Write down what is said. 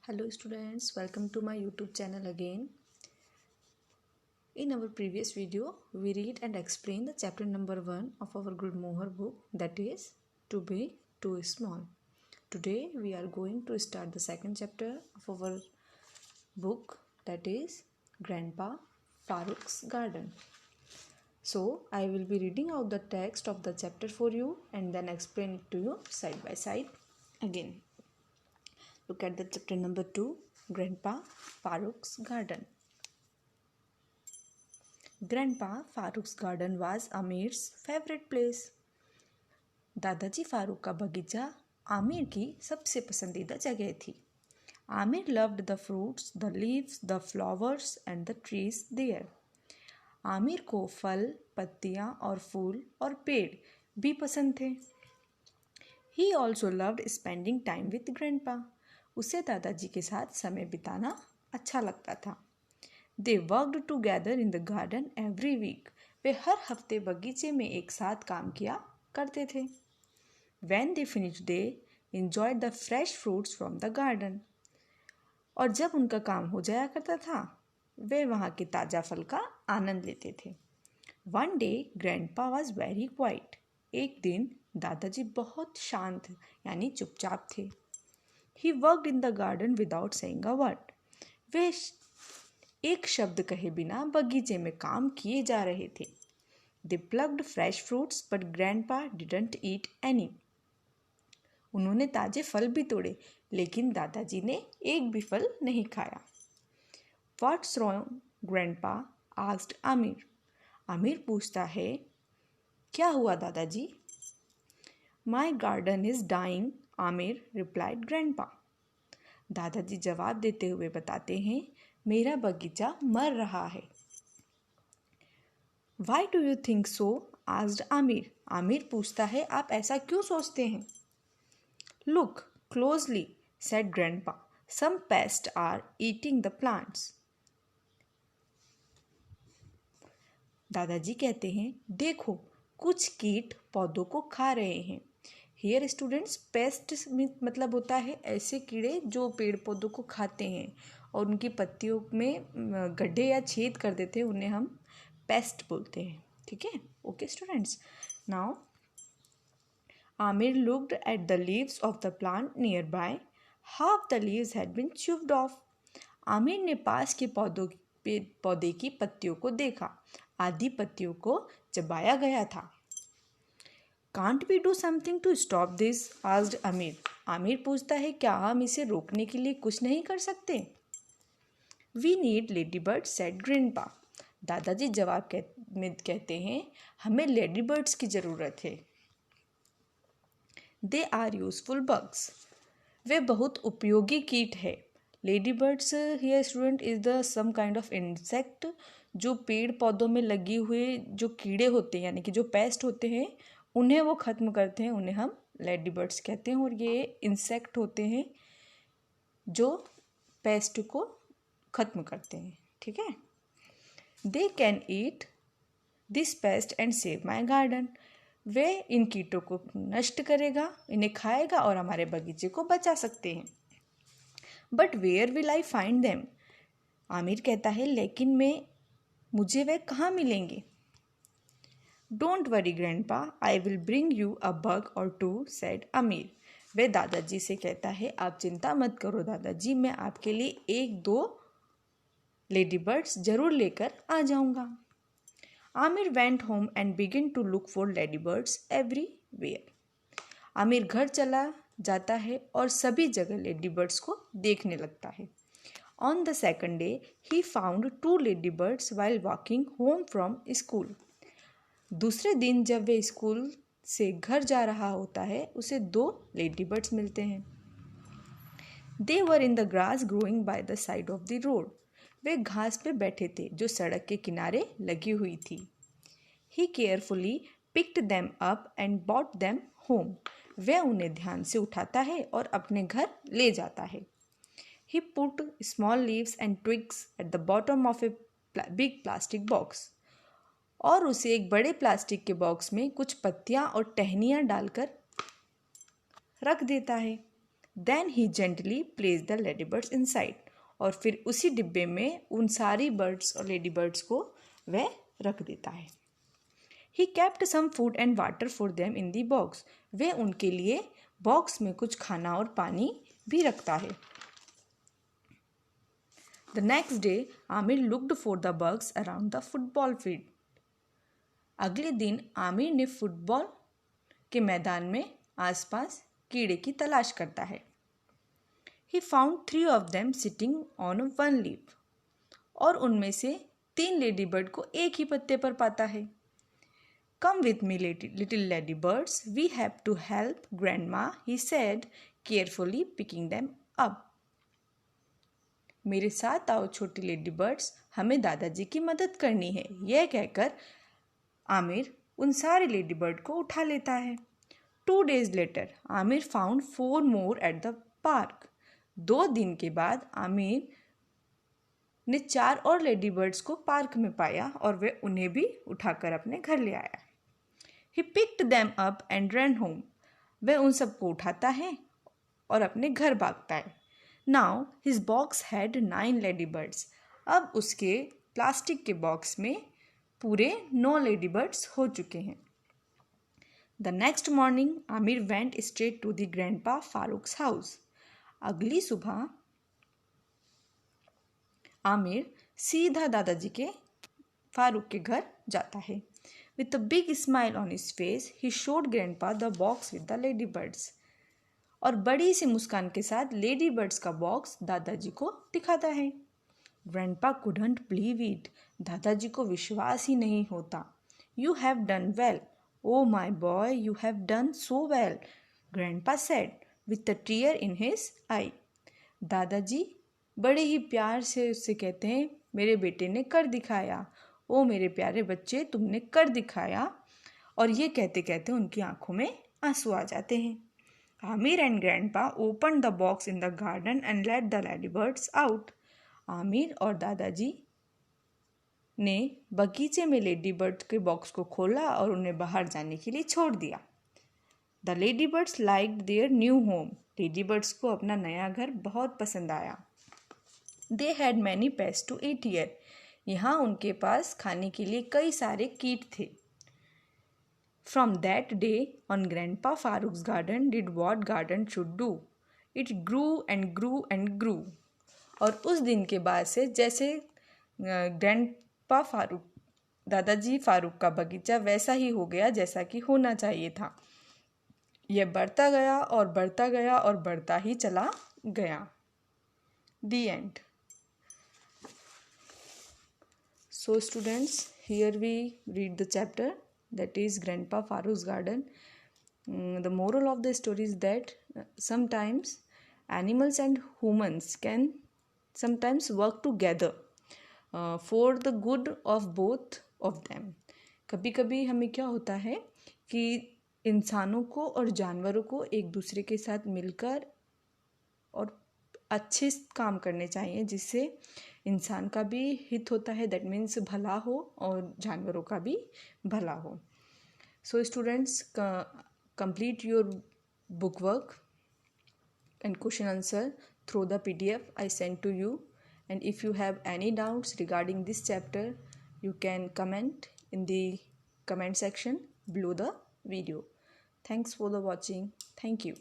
Hello students, welcome to my YouTube channel again. In our previous video, we read and explain the chapter number 1 of our Gurmohar book, that is Too Big, Too Small. Today we are going to start the second chapter of our book, that is Grandpa Farooq's Garden. So I will be reading out the text of the chapter for you and then explain it to you side by side again. Look at the chapter number 2, Grandpa Farooq's Garden. Grandpa Farooq's garden was Amir's favorite place. दादाजी फारूक का बगीचा आमिर की सबसे पसंदीदा जगह थी. Aamir loved the fruits, the leaves, the flowers and the trees there. Aamir को फल, पत्तियां और फूल और पेड़ भी पसंद थे. He also loved spending time with grandpa. उसे दादाजी के साथ समय बिताना अच्छा लगता था. They worked together in the garden every week. वे हर हफ्ते बगीचे में एक साथ काम किया करते थे. When they finished, they enjoyed the fresh fruits from the garden. और जब उनका काम हो जाया करता था, वे वहाँ के ताज़ा फल का आनंद लेते थे. One day, Grandpa was very quiet. एक दिन दादाजी बहुत शांत यानी चुपचाप थे. He worked in the garden without saying a word. वे एक शब्द कहे बिना बगीचे में काम किए जा रहे थे. They plucked fresh fruits, but Grandpa didn't eat any. उन्होंने ताजे फल भी तोड़े, लेकिन दादाजी ने एक भी फल नहीं खाया. What's wrong, Grandpa? asked Amir. Aamir पूछता है, क्या हुआ दादाजी? My garden is dying, Amir replied Grandpa. दादाजी जवाब देते हुए बताते हैं, मेरा बगीचा मर रहा है. Why do you think so? asked Amir. Aamir पूछता है, आप ऐसा क्यों सोचते हैं? Look closely, said Grandpa. Some pests are eating the plants. दादाजी कहते हैं, देखो कुछ कीट पौधों को खा रहे हैं. Here students, pests मतलब होता है ऐसे कीड़े जो पेड़ पौधों को खाते हैं और उनकी पत्तियों में गड्ढे या छेद कर देते हैं, उन्हें हम पेस्ट बोलते हैं. ठीक है, okay students. Now Aamir looked at the leaves of the plant nearby. Half the leaves had been chewed off. Aamir ने पास के पौधे की पत्तियों को देखा. आधी पत्तियों को चबाया गया था. Can't we do something to stop this? asked Amir. Aamir पूछता है, क्या हम इसे रोकने के लिए कुछ नहीं कर सकते? We need ladybirds, said Grandpa. दादाजी जवाब में कहते हैं, हमें लेडीबर्ड्स की ज़रूरत है. They are useful bugs. वे बहुत उपयोगी कीट है. लेडीबर्ड्स here student is the some kind of insect जो पेड़ पौधों में लगी हुए जो कीड़े होते हैं यानी कि जो पेस्ट होते हैं उन्हें वो ख़त्म करते हैं, उन्हें हम लेडीबर्ड्स कहते हैं. और ये इंसेक्ट होते हैं जो पेस्ट को ख़त्म करते हैं. ठीक है. They can eat this pest and save my garden. वे इन कीटों को नष्ट करेगा, इन्हें खाएगा और हमारे बगीचे को बचा सकते हैं. But where will I find them? Aamir कहता है, लेकिन मुझे वे कहाँ मिलेंगे? Don't worry grandpa, I will bring you a bug or two, said Amir. वे दादाजी से कहता है, आप चिंता मत करो दादाजी, मैं आपके लिए एक दो लेडीबर्ड्स जरूर लेकर आ जाऊंगा. Aamir went home and begin to look for ladybirds everywhere. Aamir घर चला जाता है और सभी जगह लेडीबर्ड्स को देखने लगता है. On the second day he found 2 ladybirds while walking home from school. दूसरे दिन जब वे स्कूल से घर जा रहा होता है, उसे 2 लेडीबर्ड्स मिलते हैं. They were in the grass growing by the side of the road. वे घास पे बैठे थे जो सड़क के किनारे लगी हुई थी. He carefully picked them up and bought them home. वह उन्हें ध्यान से उठाता है और अपने घर ले जाता है. He put small leaves and twigs at the bottom of a big plastic box. और उसे एक बड़े प्लास्टिक के बॉक्स में कुछ पत्तियां और टहनियां डालकर रख देता है. Then he gently place the lady birds inside, और फिर उसी डिब्बे में उन सारी बर्ड्स और लेडी बर्ड्स को वह रख देता है। He kept some food and water for them in the box, वह उनके लिए बॉक्स में कुछ खाना और पानी भी रखता है। The next day Aamir looked for the bugs around the football field, अगले दिन आमिर ने फुटबॉल के मैदान में आसपास कीड़े की तलाश करता है। He found 3 of them sitting on one leaf, और उनमें से 3 लेडी बर्ड को एक ही पत्ते पर पाता है। Come with me, little lady birds, we have to help grandma, he said, carefully picking them up. मेरे साथ आओ छोटी लेडी बर्ड्स, हमें दादाजी की मदद करनी है, यह कहकर आमिर उन सारे लेडी बर्ड को उठा लेता है। 2 days later, Aamir found 4 more at the park. 2 दिन के बाद आमिर ने 4 और लेडी बर्ड्स को पार्क में पाया और वे उन्हें भी उठाकर अपने घर ले आया। He picked them up and ran home. वह उन सबको उठाता है और अपने घर भागता है। Now his box had 9 lady birds. अब उसके प्लास्टिक के बॉक्स में पूरे 9 लेडी बर्ड्स हो चुके हैं। The next morning, Aamir went straight to the grandpa फारूक्स house. अगली सुबह आमिर सीधा दादाजी के फारूक के घर जाता है। With a big smile on his face, he showed grandpa the box with the lady birds. और बड़ी सी मुस्कान के साथ लेडी बर्ड्स का बॉक्स दादाजी को दिखाता है। Grandpa couldn't believe it. दादाजी को विश्वास ही नहीं होता। You have done well. Oh my boy, you have done so well, Grandpa said with a tear in his eye. दादाजी बड़े ही प्यार से उससे कहते हैं, मेरे बेटे ने कर दिखाया। ओ मेरे प्यारे बच्चे, तुमने कर दिखाया। और ये कहते कहते उनकी आंखों में आंसू आ जाते हैं। Aamir and grandpa open the box in the garden and let the lady birds out. Aamir और दादाजी ने बगीचे में लेडी बर्ड के बॉक्स को खोला और उन्हें बाहर जाने के लिए छोड़ दिया. The lady birds liked their new home. Lady birds को अपना नया घर बहुत पसंद आया. They had many pest to eat here. यहाँ उनके पास खाने के लिए कई सारे कीट थे. From that day on, Grandpa Farooq's garden did what garden should do. It grew and grew and grew. और उस दिन के बाद से जैसे ग्रैंडपा फारूक दादाजी फारूक का बगीचा वैसा ही हो गया जैसा कि होना चाहिए था. यह बढ़ता गया और बढ़ता गया और बढ़ता ही चला गया. The end. So students, here we read the chapter, that is Grandpa Farooq's garden. The moral of the story is that sometimes animals and humans can sometimes work together for the good of both of them. कभी कभी हमें क्या होता है कि इंसानों को और जानवरों को एक दूसरे के साथ मिलकर और अच्छे काम करने चाहिए जिससे इंसान का भी हित होता है, दैट मीन्स भला हो, और जानवरों का भी भला हो. So students, complete your book work and question answer through the PDF I sent to you. And if you have any doubts regarding this chapter, you can comment in the comment section below the video. Thanks for the watching. Thank you.